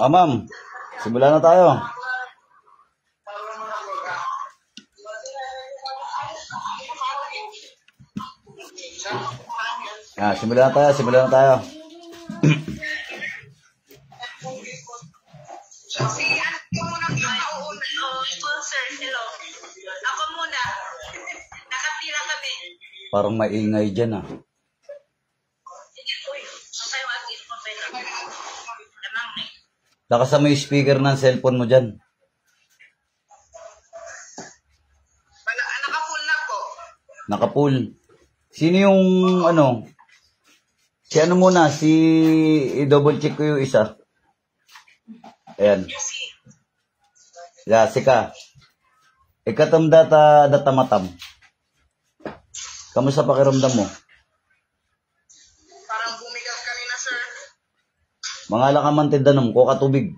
Ma'am, simulan na tayo. Simulan na tayo. Si ano muna sponsor, hello. Ako muna. Nakapila kami. Parang maingay dyan Uy, okay, wagin mo pero. Lamang eh. Lakasan mo yung speaker ng cellphone mo dyan. Naka-full na po. Naka-full. Sino yung Si ano muna, i-double check ko yung isa. Ayan. Sika. Ikatam datamatam. Kamusta pakiramdam mo? Parang bumigas kanina, sir. Mga lakamantidanom, kuka tubig.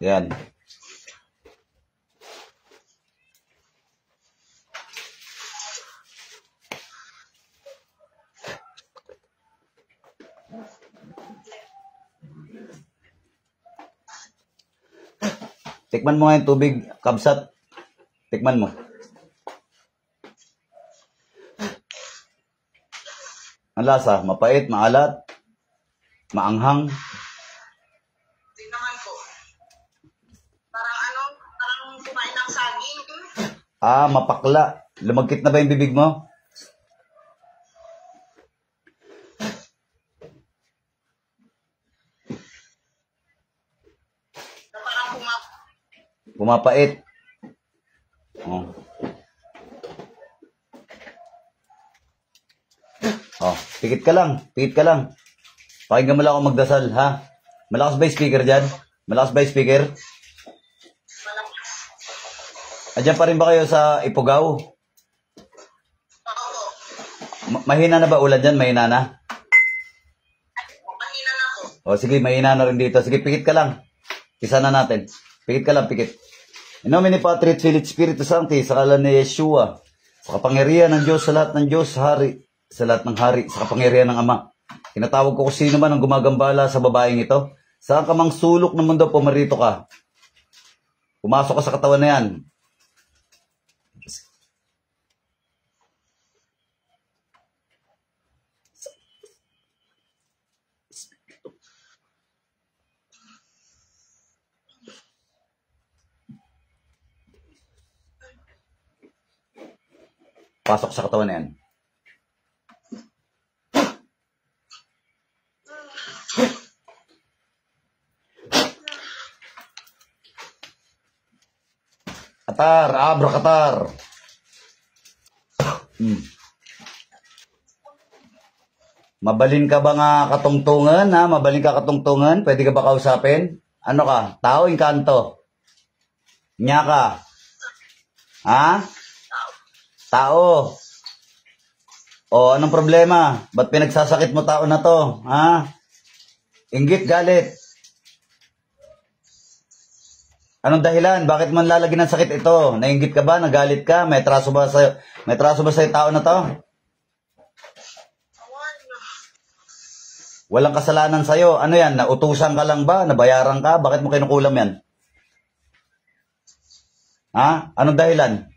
Ayan. Tikman mo nga yung tubig, kabsat. Tikman mo. Ang lasa, mapait, maalat, maanghang. Hindi naman po. Parang kumain ng saging. Mapakla. Lumagkit na ba yung bibig mo? Parang Pumapait. Pikit ka lang. Pakinggan mo lang ako magdasal, ha? Malakas ba yung speaker dyan? Adyan pa rin ba kayo sa Ipugaw? Mahina na ba ulan dyan? Mahina na? Mahina na po. Sige, mahina na rin dito. Sige, pikit ka lang. Kisa na natin. Pikit ka lang, pikit. In nomine Patri et Filii et Spiritus Sancti, sa ngalan ni Yeshua, sa kapangyarihan ng Diyos, sa lahat ng Diyos, Hari, sa lahat ng Hari, sa kapangyarihan ng Ama. Tinatawag ko kung sino man ang gumagambala sa babaeng ito. Saan ka mang sulok ng mundo, pumarito ka. Pumasok ka sa katawan na yan. Pasok sa katawan na yan. Katar, Katar. Mabalin ka ba nga katungtungan, ha? Mabalin ka katungtungan? Pwede ka ba kausapin? Ano ka? Tao, inkanto? Nya ka? Ha? Tao. Anong problema? Ba't pinagsasakit mo tao na to? Ha? Inggit, galit. Anong dahilan? Bakit man lalagyan ng sakit ito? Nainggit ka ba? Nagalit ka? May traso ba sa tao na to? Walang kasalanan sa'yo. Ano yan? Nautusan ka lang ba? Nabayaran ka? Bakit mo kinukulam yan? Ha? Anong dahilan?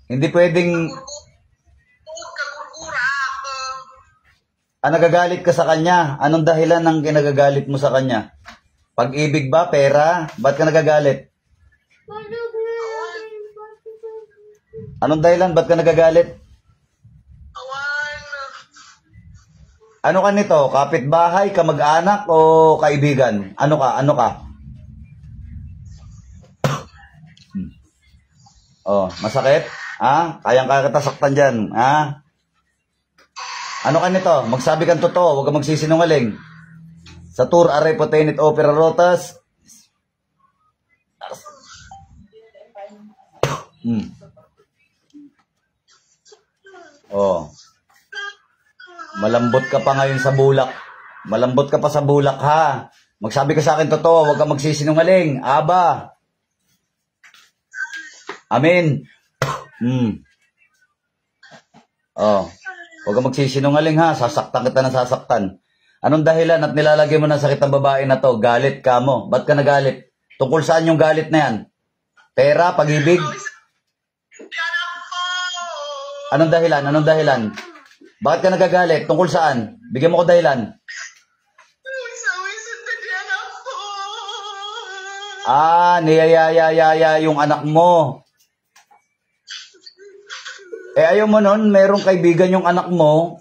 Hindi pwedeng... nagagalit ka sa kanya. Anong dahilan ng kinagagalit mo sa kanya? Pag-ibig ba? Pera? Ba't ka nagagalit? Anong dahilan? Ba't ka nagagalit? Ano ka nito? Kapitbahay, kamag-anak, o kaibigan? Ano ka? Masakit? Kayang-kaya kita saktan dyan, ha? Ano ka nito? Magsabi kang totoo, huwag kang magsisinungaling. Sa tour, aray potenit opera rotas. Malambot ka pa ngayon sa bulak. Malambot ka pa sa bulak, ha? Magsabi ka sa akin totoo, huwag kang magsisinungaling. Aba. Amen. Huwag kang magsisinungaling ha, sasaktan kita ng sasaktan. Anong dahilan at nilalagay mo ng sakit ng babae na to? Galit ka mo. Ba't ka nagalit? Tungkol saan yung galit na yan? Pera, pag-ibig? Anong dahilan? Anong dahilan? Bakit ka nagagalit? Tungkol saan? Bigyan mo ko dahilan. Niyayayayaya yung anak mo. Ayaw mo nun, merong kaibigan yung anak mo.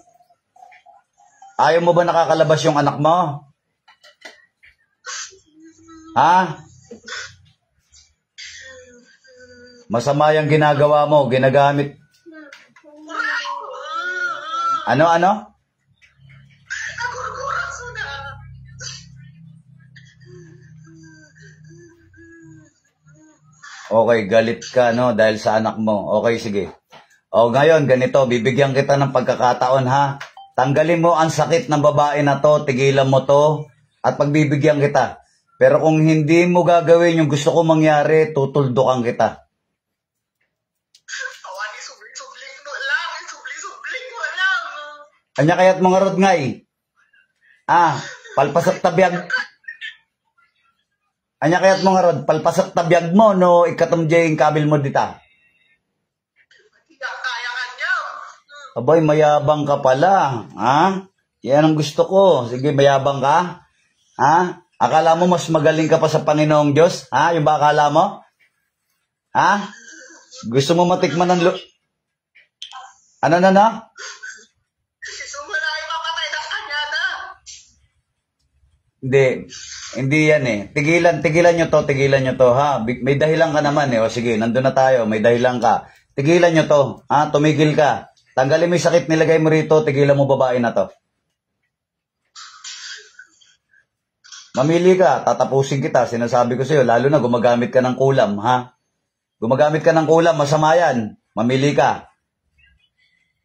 Ayaw mo ba nakakalabas yung anak mo? Ha? Masama yung ginagawa mo, ginagamit. Ano? Okay, galit ka, no? Dahil sa anak mo. Okay, sige. O, ngayon, ganito, bibigyan kita ng pagkakataon, ha? Tanggalin mo ang sakit ng babae na to, tigilan mo to, at pagbibigyan kita. Pero kung hindi mo gagawin yung gusto ko mangyari, tutuldukan kita. Anya kaya't mga rod ngay? Palpasak tabiyag. Anya kaya't mga rod, palpasak tabiyag mo, no, ikatamjay yung kabil mo dita. Abay, mayabang ka pala. Ha? Yan ang gusto ko. Sige, mayabang ka. Ha? Akala mo mas magaling ka pa sa Panginoong Diyos? Ha? Yung ba akala mo? Ha? Gusto mo matikman ng Ano? Hindi yan eh. Tigilan nyo to, ha? May dahilan ka naman eh. O sige, nandun na tayo, may dahilan ka. Tigilan nyo to, ha? Tumigil ka. Tanggalin mo yung sakit, nilagay mo rito, tigilan mo babae na to. Mamili ka, tatapusin kita, sinasabi ko sa'yo, lalo na gumagamit ka ng kulam, ha? Gumagamit ka ng kulam, masama yan. Mamili ka.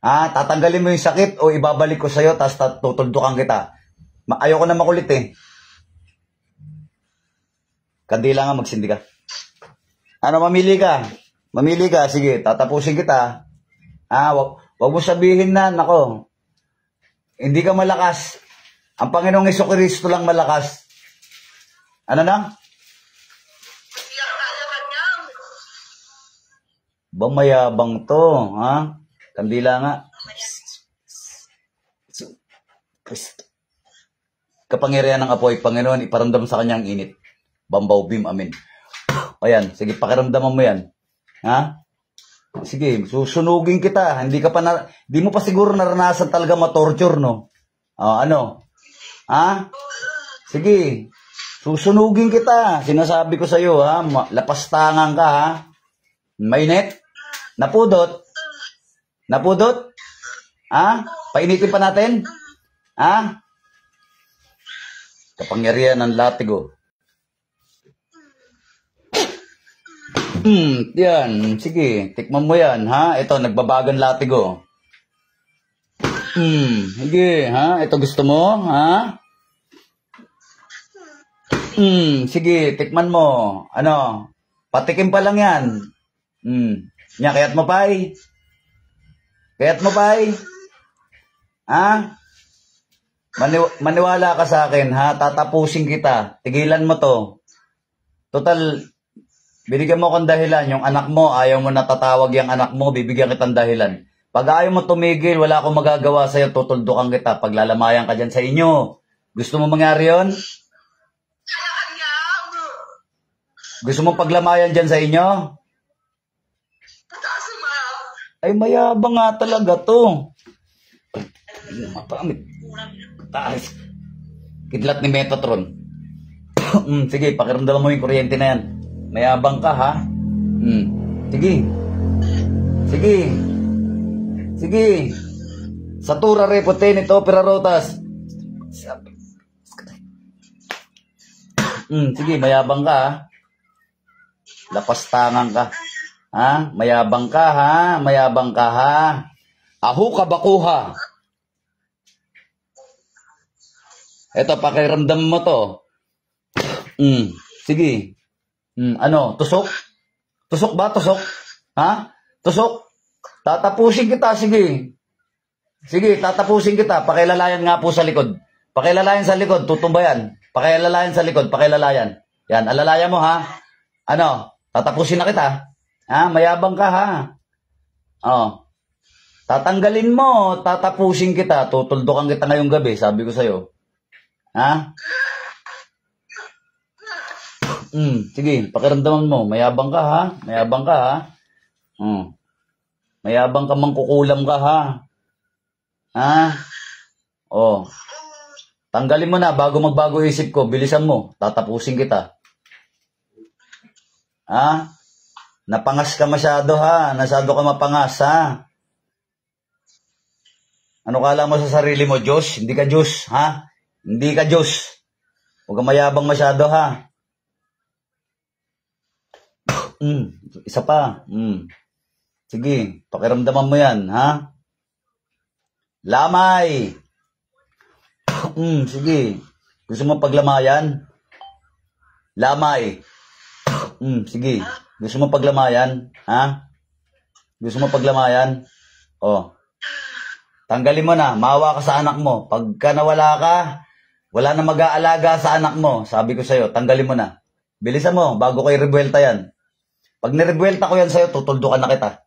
Ha? Tatanggalin mo yung sakit o ibabalik ko sa'yo, tapos tutuldukan kita. Ayoko na makulit eh. Kandila nga, magsindi ka. Ano, mamili ka? Mamili ka, sige, tatapusin kita. Wag mo sabihin na, nako, hindi ka malakas. Ang Panginoong Jesucristo lang malakas. Ano na? Mayabang to, ha? Kandila nga. Kapangyarihan ng apoy, Panginoon, iparamdam sa kanyang init. Bambaw bim, amen. Ayan, sige, pakiramdaman mo yan. Ha? Sige, susunugin kita. Hindi mo pa siguro naranasan talaga ma-torture, no? Ano? Ha? Sige, susunugin kita. Sinasabi ko sa'yo, ha? Lapastangan ka, ha? Mainit? Napudot? Ha? Painitin pa natin? Ha? Kapangyarihan ng latigo. Yan. Sige, tikman mo yan, ha? Ito, nagbabagan latigo. Sige, ha? Ito gusto mo, ha? Sige, tikman mo. Ano? Patikim pa lang yan. Nya, kayat mo pa'y? Ha? Maniwala ka sa akin, ha? Tatapusin kita. Tigilan mo to. Total, binigyan mo kong dahilan. Yung anak mo, ayaw mo natatawag yung anak mo, bibigyan kitang dahilan. Pag ayaw mo tumigil, wala akong magagawa sa'yo, tutuldukan kita. Paglalamayan ka dyan sa inyo. Gusto mo mangyari yun? Gusto mo paglamayan dyan sa inyo? Ay, mayabang nga talaga to. Mapamit. Taas. Kidlat ni Metatron. Sige, pakiramdaman mo yung kuryente na yan. Mayabang ka, ha? Sige. Satura repote nito, opera rotas. Sige, mayabang ka, ha? Lapastangan ka. Ha? Mayabang ka, ha? Ahu ka bakuha. Eto, pakiramdam mo to. Sige. Ano? Tusok? Tusok ba? Tusok? Ha? Tusok? Tatapusin kita, sige. Sige, tatapusin kita. Pakilalayan nga po sa likod. Pakilalayan sa likod, tutumba yan. Pakilalayan sa likod, pakilalayan. Yan, alalayan mo ha. Ano, tatapusin na kita. Ha, mayabang ka ha. Oh. Tatanggalin mo, tatapusin kita. Tutuldukan kita ngayong gabi, sabi ko sa'yo. Ha? Sige, pakiramdaman mo. Mayabang ka ha. Mayabang ka ha. Mayabang ka, mangkukulam ka ha. Ha? Oh. Tanggalin mo na bago magbago isip ko. Bilisan mo. Tatapusin kita. Ha? Napangas ka masyado ha. Masyado ka mapangas ha. Ano kala mo sa sarili mo, Diyos? Hindi ka Diyos, ha? Hindi ka Diyos. Huwag kang mayabang masyado ha. Isa pa. Sige, pakiramdaman mo yan, ha? Lamay. Sige. Gusto mo paglamayan? Lamay. Sige. Gusto mo paglamayan? Ha? Gusto mo paglamayan? Oh. Tanggalin mo na. Maawa ka sa anak mo. Pagka nawala ka, wala na mag-aalaga sa anak mo. Sabi ko sa'yo, tanggalin mo na. Bilisan mo, bago kayo rebuelta yan. Pag nirebuelta ko yan sa'yo, tutuldukan na kita.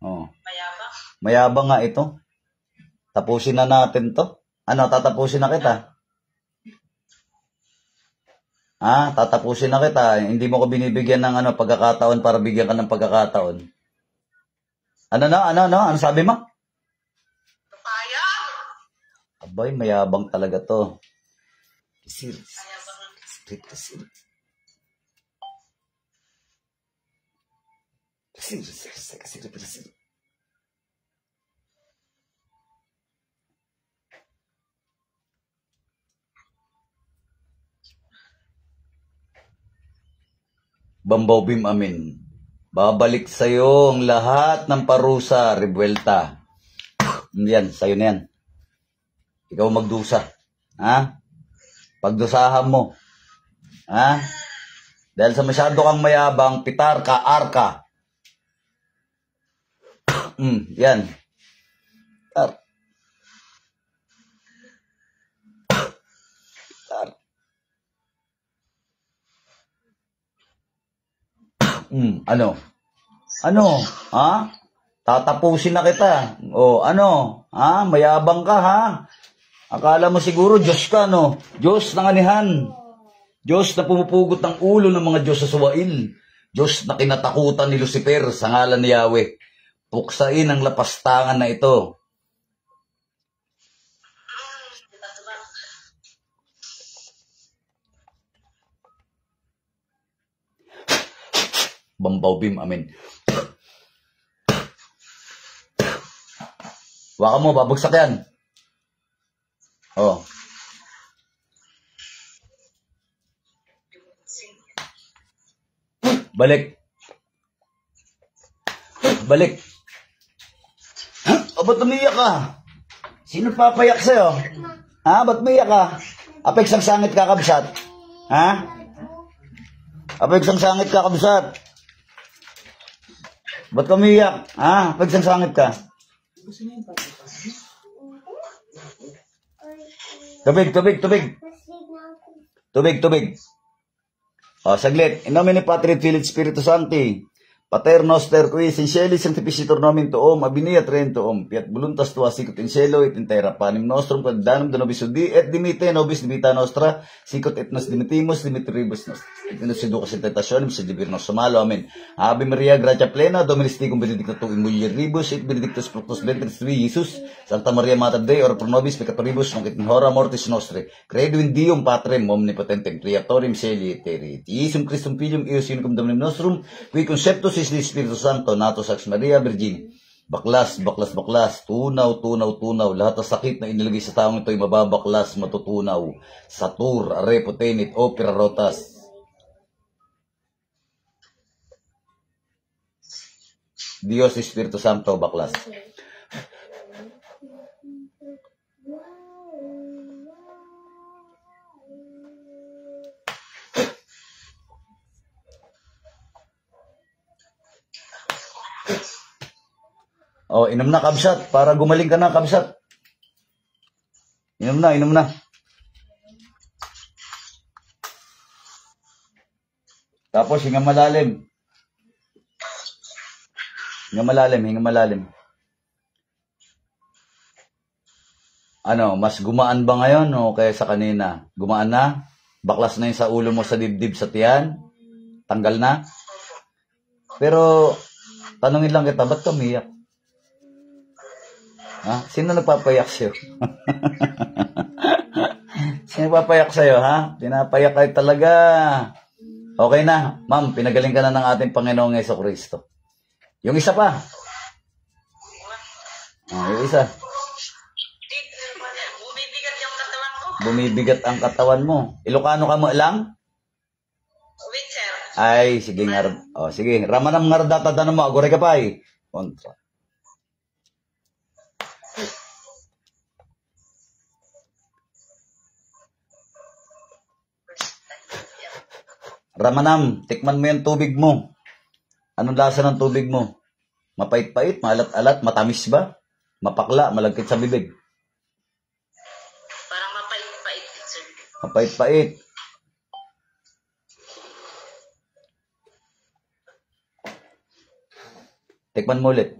Oh. Mayabang nga ito. Tapusin na natin to. Ano, tatapusin na kita. Tatapusin na kita. Hindi mo ko binibigyan ng pagkakataon para bigyan ka ng pagkakataon. Ano sabi mo? Abay, mayabang talaga to. Kasir. Bambaw Bim Amin. Babalik sa'yo ang lahat ng parusa, rebuelta. Yan, sa'yo na yan. Ikaw magdusa. Ha? Pagdusahan mo. Ha? Dahil sa masyado kang mayabang, pitar ka, arka. Yan. Pitar. Pitar. Ano? Ha? Tatapusin na kita. O, ano? Ha? Mayabang ka, ha? Akala mo siguro, Diyos ka, no? Diyos ng anihan. Diyos na pumupugot ng ulo ng mga Diyos sa suwail. Diyos na kinatakutan ni Lucifer sa ngalan ni Yahweh. Puksain ang lapastangan na ito. Bambaw Bim Amin. Waka mo, babagsak yan. Oh. Balik. Balik. Ba't umiyak ka? Sino papayak sa'yo? Ha? Ba't umiyak ka? Apex ang sangit ka, kabsat. Ha? Apex ang sangit ka, kabsat. Ba't ka umiyak? Ha? Apex ang sangit ka. Tubig. Tubig. O, saglit. In nomine Patri et Filii et Spiritus Sancti. Pater noster qui in caeli sanctificitur nomen tuum, abinia tuum, fiat voluntas tua sicut in cielo et in terra, panem nostrum quod danum de nobis udii, et dimite nobis debita nostra, sicut et nos dimitimus dimitiribus nostris. Et nos seducas in tentationem, sed libera nos malo. Amen. Ave Maria, gratia plena, Dominus tecum, benedicta tu in mulieribus, et benedictus fructus ventris tui, Iesus. Sancta Maria Mater Dei, ora pro nobis peccatoribus, nunc et in hora mortis nostri. Credo in Deum Patrem omnipotentem, creatorem caeli et terrae, et Iesum Christum Filium, eius unicum Dominum nostrum, qui conceptus is the Espiritu Santo, nato Sax Maria Virgin. Baklas. Tunaw. Lahat ng sakit na inilagay sa taong ito ay mababaklas, matutunaw. Satur, arepotenit, opera rotas. Dios Espiritu Santo, baklas. O, inom na kabsat para gumaling ka na kabsat. Inom na, inom na. Tapos, hinga malalim. Hinga malalim, hinga malalim. Ano, mas gumaan ba ngayon o kaya sa kanina? Gumaan na? Baklas na yung sa ulo mo sa dibdib sa tiyan? Tanggal na? Pero, tanungin lang kita, ba't ka umiyak? Ha? Sino nagpapayak sa'yo? Sino nagpapayak sa'yo, ha? Pinapayak kayo talaga. Okay na. Ma'am, pinagaling ka na ng ating Panginoong Jesucristo. Yung isa pa. Yung isa. Bumibigat yung katawan ko. Bumibigat ang katawan mo. Ilocano ka mo lang? Wait, sir. Ay, sige nga. Oh, sige. Ramanam nga data mo. Agore ka pa eh. Kontra. Ramanam, tikman mo yung tubig mo. Anong lasa ng tubig mo? Mapait-pait, maalat-alat, matamis ba? Mapakla, malagkit sa bibig. Parang mapait-pait, sir. Mapait-pait. Tikman mo ulit.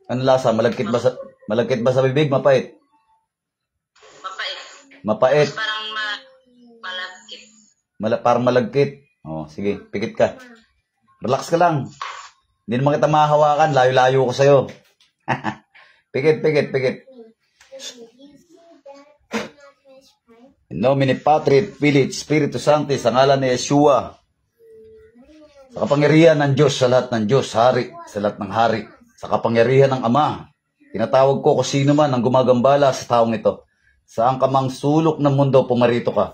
Anong lasa? Malagkit ba sa bibig? Mapait? Mapait. Mapait. Parang malagkit. Parang malagkit. Oh, sige, pikit ka. Relax ka lang. Hindi naman kita mahahawakan. Layo-layo ko sa'yo. Pikit, pikit, pikit. In nomine Patri, Filii, Spiritus Sancti, sa ngalan ni Yeshua. Sa kapangyarihan ng Diyos, sa lahat ng Diyos, hari, sa lahat ng hari. Sa kapangyarihan ng Ama. Tinatawag ko kung sino man ang gumagambala sa taong ito. Saan ka mang sulok ng mundo, pumarito ka.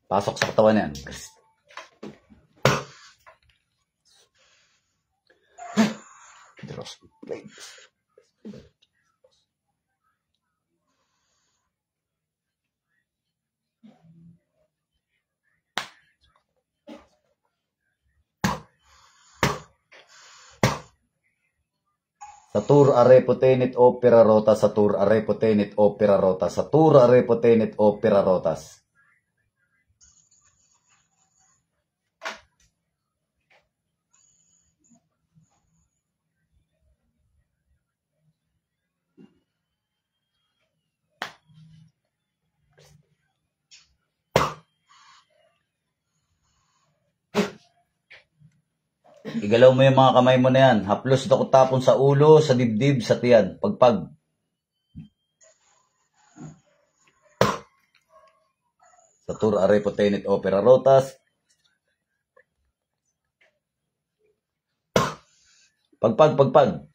Pasok sa katawan yan. Satur arepotenit opera rota, satur arepotenit opera rota, satur arepotenit opera rotas. Igalaw mo yung mga kamay mo na yan. Haplos na tapon sa ulo, sa dibdib, sa tiyan. Pagpag. Satur arepotenit opera rotas. Pagpag.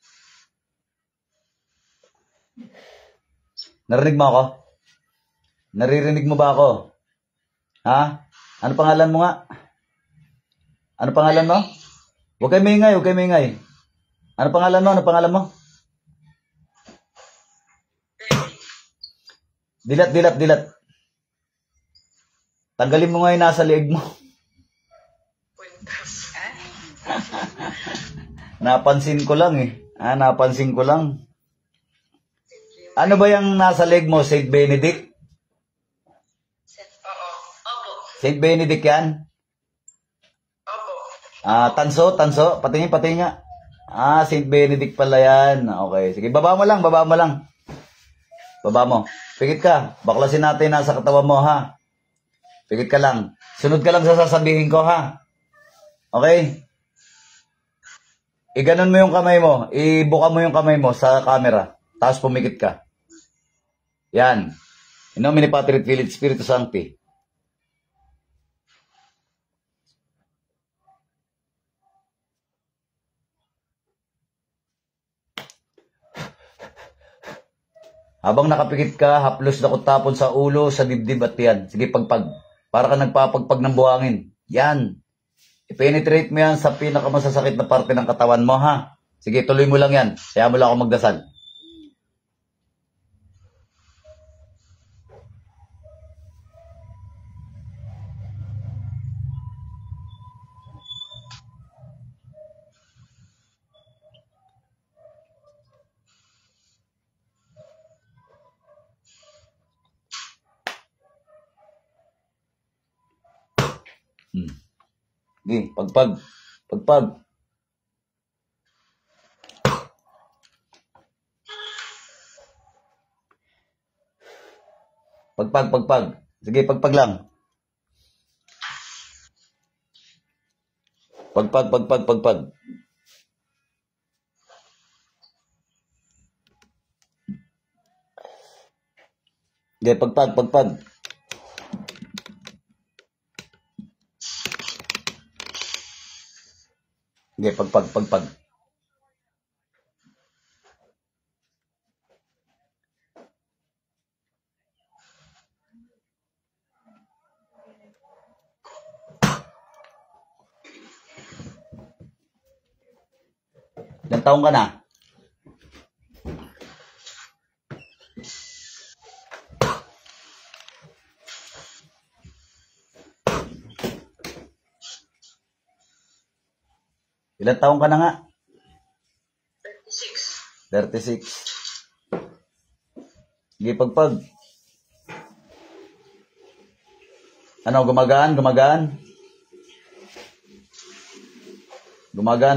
Narinig mo ako? Naririnig mo ba ako? Ha? Ano pangalan mo nga? Ano pangalan mo? Huwag kayo maingay, huwag kayo maingay. Ano pangalan mo? Ano pangalan mo? Dilat. Tanggalin mo nga yung nasa liig mo. Napansin ko lang eh. Napansin ko lang. Ano ba yung nasa liig mo? Saint Benedict? Opo. Saint Benedict yan? Tanso. Patingin nga. Saint Benedict pala yan. Okay, sige. Baba mo lang. Baba mo. Pikit ka. Baklasin natin nasa katawan mo, ha? Pikit ka lang. Sunod ka lang sa sasabihin ko, ha? Okay? Iganon mo yung kamay mo. Ibuka mo yung kamay mo sa camera. Tapos pumikit ka. Yan. In nomine Patri, Filii, Spiritus Sancti. Habang nakapikit ka, haplos na tapon sa ulo, sa dibdib at yan. Sige, pagpag. Para ka nagpapagpag ng buhangin. Yan. I-penetrate mo yan sa pinakamasasakit na parte ng katawan mo, ha? Sige, tuloy mo lang yan. Kaya mo lang ako magdasal. Sige, pagpag. Pagpag. Pagpag. Sige, pagpag lang. Pagpag. Sige, pagpag. Sige, pagpag. Ilang taong ka na? Ilang taong ka na nga? 36. 36. Sige, pagpag. Ano, gumagaan? Gumagaan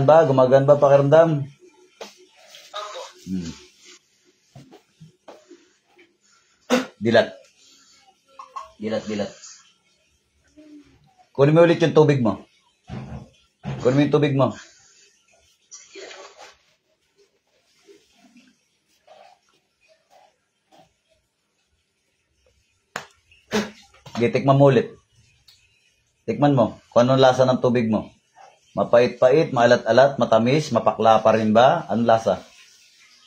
ba pakiramdam? Opo. Dilat. Kunin mo ulit yung tubig mo. Sige, tikman mo ulit. Tikman mo kung anong lasa ng tubig mo. Mapait-pait, maalat-alat, matamis, mapakla pa rin ba? Anong lasa?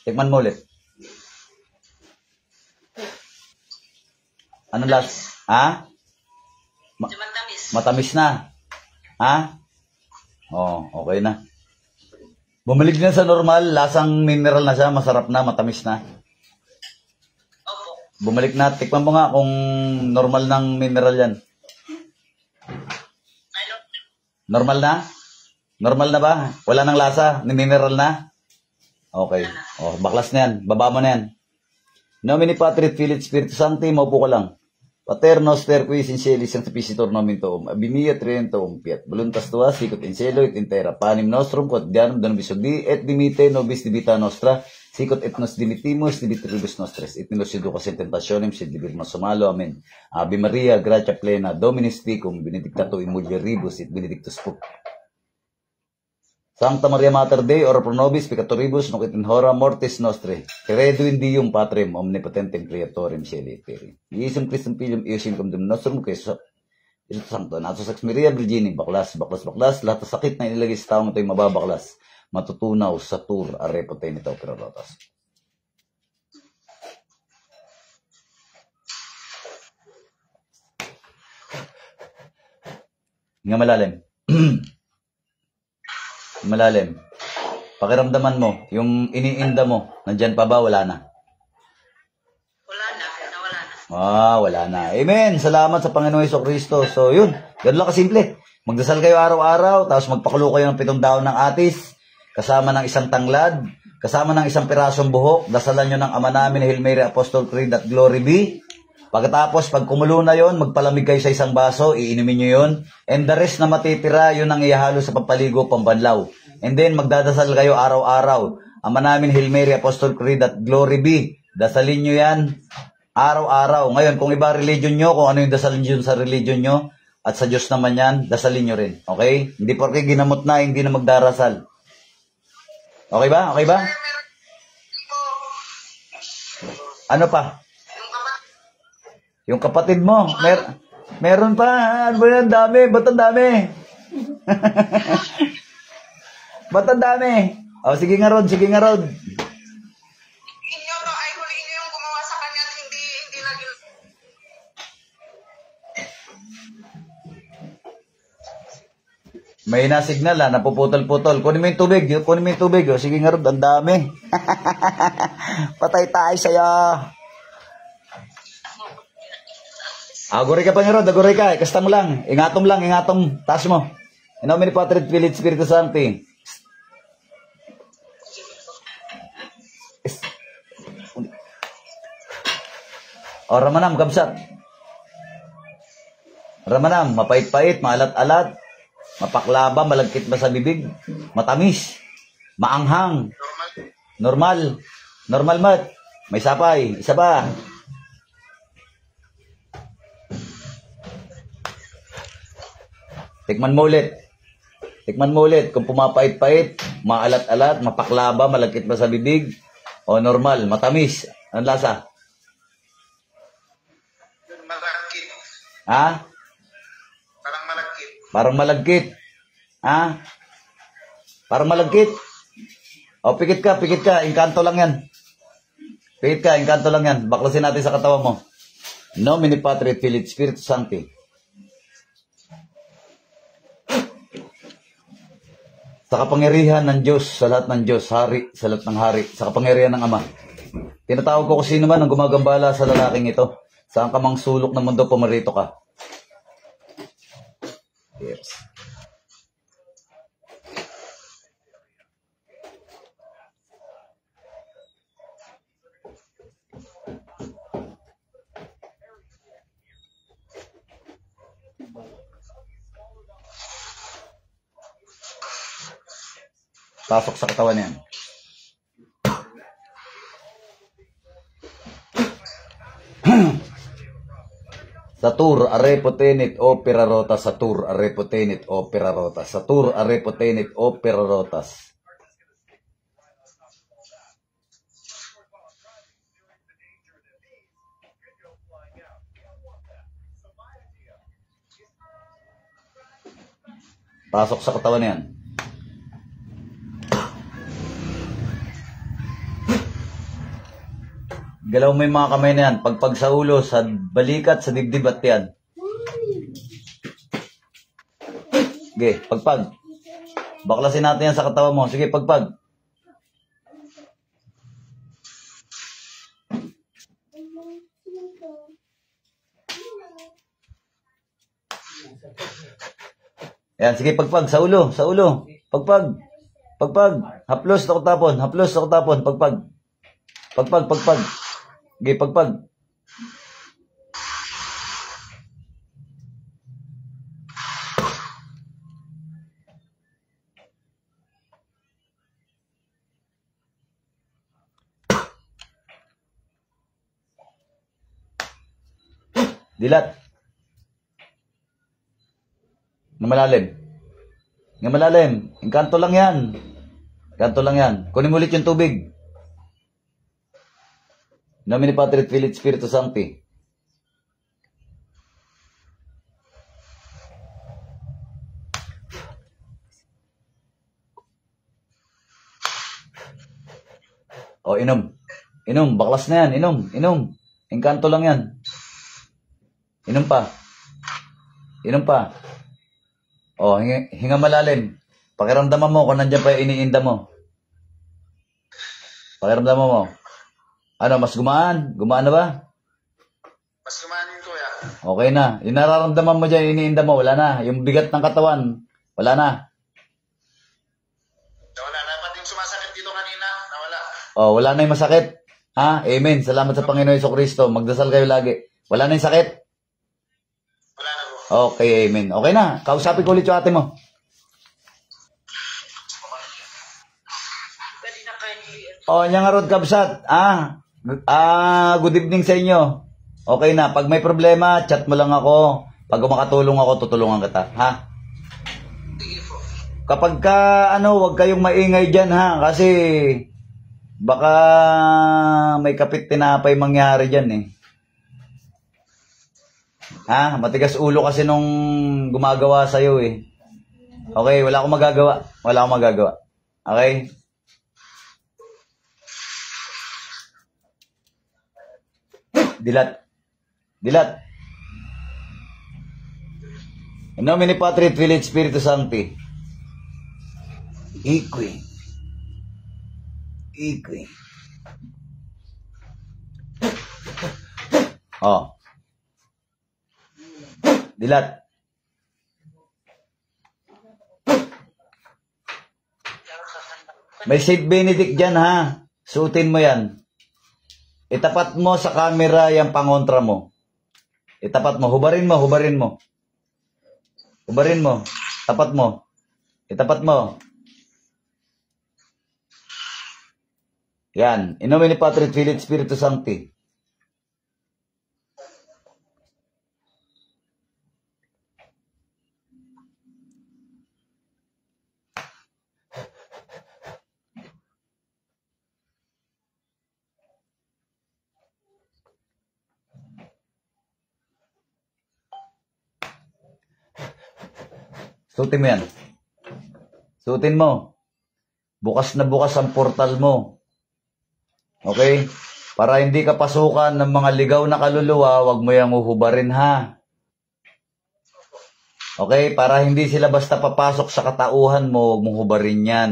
Tikman mo ulit. Anong lasa? Ha? Matamis. Matamis na. Ha? Oh, okay na. Bumalik na sa normal, lasang mineral na siya, masarap na, matamis na. Opo. Bumalik na, tikman mo nga kung normal ng mineral yan. Ano? Normal na? Normal na ba? Wala nang lasa? Ni mineral na? Okay. Oh, baklas na yan. Baba mo na yan. Nomini Patri Filii Spiritus Sancti, maupo ka lang. Pater noster qui sincelis sanctificitor nomen tuum, abimia trientum piat, voluntas tua sicut in cielo et in terra, panem nostrum quotidianum da nobis hodie, et dimite nobis debita nostra, sicut et nos dimitimus debitoribus nostres, et nos educas in tentationem, sed libera nos a malo. Amen. Ave Maria, gratia plena, Dominus tecum, benedicta tu in mulieribus, et benedictus fructus Sancta Maria Mater Dei, ora pro nobis peccatoribus, nunc et in hora mortis nostre. Credo in Deum Patrem, omnipotentem Creatorem Caeli et terrae. Iesum Christum Filium, Iesum cum Deum nostrum, Christus Sancto, natus ex Maria Virginim, baklas, lahat ng sakit na inilagay sa taong ito'y mababaklas, matutunaw sa tur, arepote nito, pero rotas. Nga malalim. Malalim. Pakiramdaman mo, yung iniinda mo, nandyan pa ba? Wala na. Nawala na. Wala na. Amen. Salamat sa Panginoon Jesucristo. So, yun. Ganun lang kasimple. Magdasal kayo araw-araw, tapos magpakulo kayo ng 7 daon ng atis, kasama ng isang tanglad, kasama ng isang pirasong buhok, dasalan nyo ng Ama namin, Hail Mary, Apostol Creed, at Glory be. Pagkatapos, pag kumulo na yon, magpalamig kayo sa isang baso, iinumin nyo yon. And the rest na matitira, yun ang ihalo sa pampaligo, pambanlaw. And then, magdadasal kayo araw-araw. Ama namin, Hail Mary, Apostol Creed, at Glory be. Dasalin nyo yan araw-araw. Ngayon, kung iba religion nyo, kung ano yung dasalin nyo sa religion nyo, at sa Diyos naman yan, dasalin nyo rin. Okay? Hindi porke ginamot na, hindi na magdarasal. Okay ba? Ano pa? Yung kapatid mo, meron pa. Ano ba yan? Dami. Ba't ang dami? Ba't ang dami? O, sige nga, Rod. Inyo to, ay huli inyo yung gumawa sa May na-signal napuputol-putol. Kunin mo yung tubig. Kunin mo yung tubig. Sige nga Rod, ang dami. Patay tayo sa'yo. Agoray ka pa nga Rod, agoray ka. Kasta mo lang. Ingatom lang, ingatom. Taas mo. In nomine Patri et Filii et Spiritus Sancti. O, Ramanam, kabsat. Ramanam, mapait-pait, maalat-alat. Mapaklaba, malagkit ba sa bibig? Matamis. Maanghang. Normal. Normal mat. May sapay. Isa pa. Tikman mo ulit. Tikman mo ulit. Kung pumapait-pait, maalat-alat, mapaklaba, malagkit ba sa bibig? O normal, matamis. Ang lasa? Malagkit. Ha? Parang malagkit. Parang malagkit. Ha? Parang malagkit. O, pikit ka, pikit ka. Inkanto lang yan. Pikit ka, inkanto lang yan. Baklasin natin sa katawan mo. In nomine Patri et Filii et Spiritus Sancti. Sa kapangyarihan ng Diyos, sa lahat ng Diyos, hari, sa lahat ng hari, sa kapangyarihan ng Ama. Tinatawag ko kung sino man ang gumagambala sa lalaking ito. Saan ka mang sulok ng mundo, pumarito ka. Yes. Pasok sa katawan yan. Satur arepotenit opera rotas. Satur arepotenit opera rotas. Satur arepotenit opera rotas. Pasok sa katawan yan. Galaw mo yung mga kamay na yan. Pagpag sa ulo, sa balikat, sa dibdib at yan. Sige, pagpag. Baklasin natin yan sa katawan mo. Sige, pagpag. Yan, sige, pagpag. Sa ulo, sa ulo. Pagpag. Pagpag. Haplos, ako tapon. Haplos, ako tapon. Pagpag. Pagpag, pagpag. Sige, pagpag. Dilat. Nga malalim. Nga malalim. Inkanto lang yan. Inkanto lang yan. Kunin mo ulit yung tubig. In nomine Patri et Filii et Spiritus Sancti. O, inom. Inom. Baklas na yan. Inom. Inom. Inkanto lang yan. Inom pa. Inom pa. O, hinga malalim. Pakiramdaman mo kung nandiyan pa yung iniinda mo. Pakiramdaman mo. Ano, mas gumaan? Gumaan na ba? Mas gumaan yun, kuya. Okay na. Yung nararamdaman mo dyan, iniinda mo, wala na. Yung bigat ng katawan, wala na. Nawala na. Pati yung sumasakit dito kanina, nawala. O, wala na yung masakit. Ha? Amen. Salamat sa Panginoon Jesucristo. Magdasal kayo lagi. Wala na yung sakit. Wala na po. Okay, amen. Okay na. Kausapin ko ulit yung ate mo. Kanina kayo. O, niya nga Rod Kabsat. Good evening sa inyo. Okay na. Pag may problema, chat mo lang ako. Pag makatulong ako, tutulungan kita. Ha? Sige po. Kapag ka, huwag kayong maingay dyan, ha? Kasi, baka may kapit tinapay mangyari dyan, eh. Ha? Matigas ulo kasi nung gumagawa sa'yo, eh. Okay, wala akong magagawa. Wala akong magagawa. Okay? Dilat. Dilat. In nomine Patri et Filii et Spiritus Sancti. Ikwi. Ikwi. Oh. Dilat. May Saint Benedict dyan, ha? Suotin mo yan. Itapat mo sa camera yung pangontra mo. Itapat mo. Hubarin mo, hubarin mo. Hubarin mo. Tapat mo. Itapat mo. Yan. In nomine Patri et Filii et Spiritus Sancti. Suotin mo yan. Suotin mo. Bukas na bukas ang portal mo. Okay? Para hindi ka pasukan ng mga ligaw na kaluluwa, wag mo yang uhubarin, ha? Okay? Para hindi sila basta papasok sa katauhan mo, wag mong hubarin yan.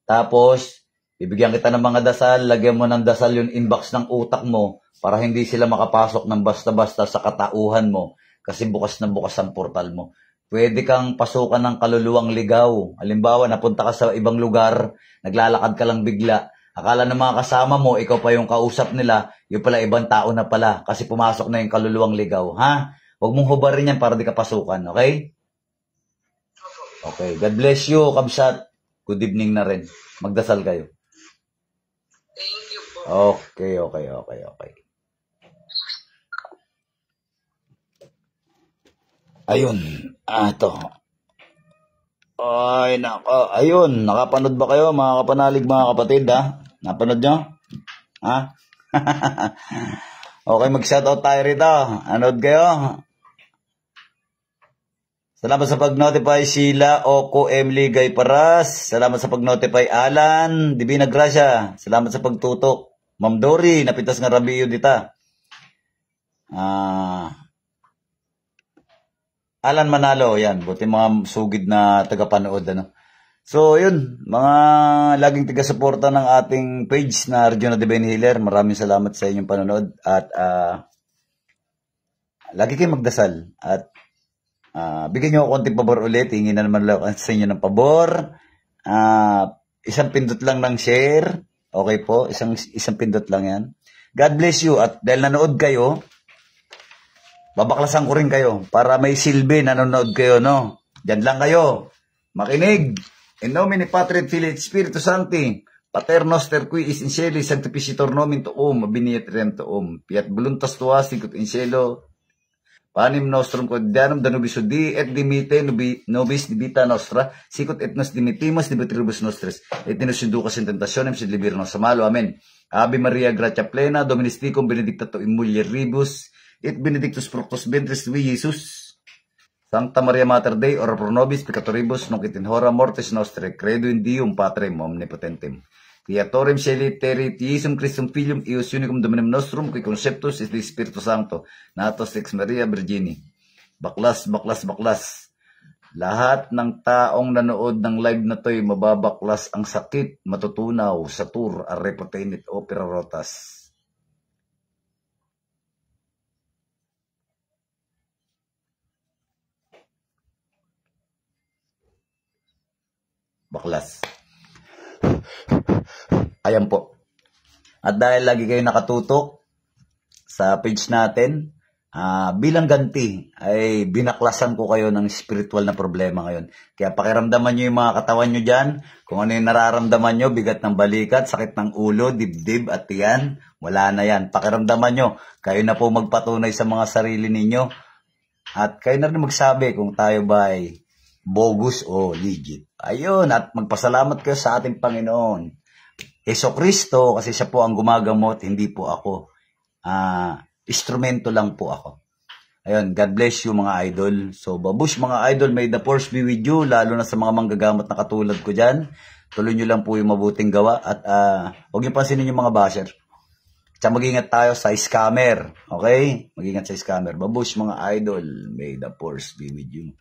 Tapos, bibigyan kita ng mga dasal, lagyan mo ng dasal yung inbox ng utak mo para hindi sila makapasok ng basta-basta sa katauhan mo kasi bukas na bukas ang portal mo. Pwede kang pasukan ng kaluluwang ligaw. Halimbawa, napunta ka sa ibang lugar, naglalakad ka lang bigla. Akala ng mga kasama mo, ikaw pa yung kausap nila, yung pala ibang tao na pala kasi pumasok na yung kaluluwang ligaw. Ha? Huwag mong hubarin yan para di ka pasukan. Okay? Okay. God bless you, Kabsat. Good evening na rin. Magdasal kayo. Thank you po. Okay. Ayun. Ito. Ay, nako. Ayun. Nakapanood ba kayo, mga kapanalig, mga kapatid, ha? Napanood nyo? Ha? Okay, mag-shoutout tayo rito. Anood kayo? Salamat sa pag-notify, Sheila, Oko, Emily, Gay Paras. Salamat sa pag-notify, Alan, Divina Gracia. Salamat sa pagtutok. Ma'am Dory, napitas nga Rabiyo dita. Alan Manalo, yan. Buti mga sugid na tagapanood, ano. So, yun. Mga laging taga-suporta ng ating page na Arjuna Divine Healer. Maraming salamat sa inyong panonood. At, lagi kayong magdasal. At, bigyan nyo ako konting pabor ulit. Hingin na naman lang sa inyo ng pabor. Isang pindot lang ng share. Okay po. Isang pindot lang yan. God bless you. At dahil nanood kayo, babaklasan ko rin kayo para may silbi nanonood kayo, no? Diyan lang kayo. Makinig. In nomine Patri et Filii et Spiritus Sancti. Pater noster qui is in cielo sanctificator nomen tuum, abiniet rem tuum. Fiat voluntas tua sicut in cielo. Panim nostrum quotidianum da nobis hodii et dimite nobis debita nostra, sicut et nos dimitimus debitribus nostris, et nos inducas in tentationem sed libera nos a malo. Amen. Ave Maria, gratia plena, Dominus tecum, benedicta tu in mulieribus, et benedictus fructus ventris tui, Iesus. Sancta Maria Mater Dei, ora pro nobis peccatoribus, nunc et in hora mortis nostre, credo in Deum Patrem omnipotentem, Creatorem Caeli terrae, Iesum Christum Filium, Eius unicum Dominum nostrum, qui conceptus et Spiritus Sancto, natos ex Maria Virgini. Baklas. Lahat ng taong nanood ng live na to'y mababaklas ang sakit, matutunaw sa tour, arrepotenit opera rotas. Baklas. Ayan po. At dahil lagi kayo nakatutok sa page natin, bilang ganti ay binaklasan ko kayo ng spiritual na problema ngayon. Kaya pakiramdaman nyo yung mga katawan nyo dyan, kung ano yung nararamdaman nyo, bigat ng balikat, sakit ng ulo, dibdib at tiyan, wala na yan. Pakiramdaman nyo, kayo na po magpatunay sa mga sarili ninyo at kayo na rin magsabi kung tayo ba ay bogus o legit. Ayun, at magpasalamat kayo sa ating Panginoon Jesucristo kasi siya po ang gumagamot, hindi po ako. Instrumento lang po ako. Ayun, God bless you mga idol. So, babush mga idol, may the force be with you, lalo na sa mga manggagamot na katulad ko dyan. Tuloy nyo lang po yung mabuting gawa at huwag nyo pansinin yung mga basher. Tsaka mag-ingat tayo sa scammer. Okay? Mag-ingat sa scammer. Babush mga idol, may the force be with you.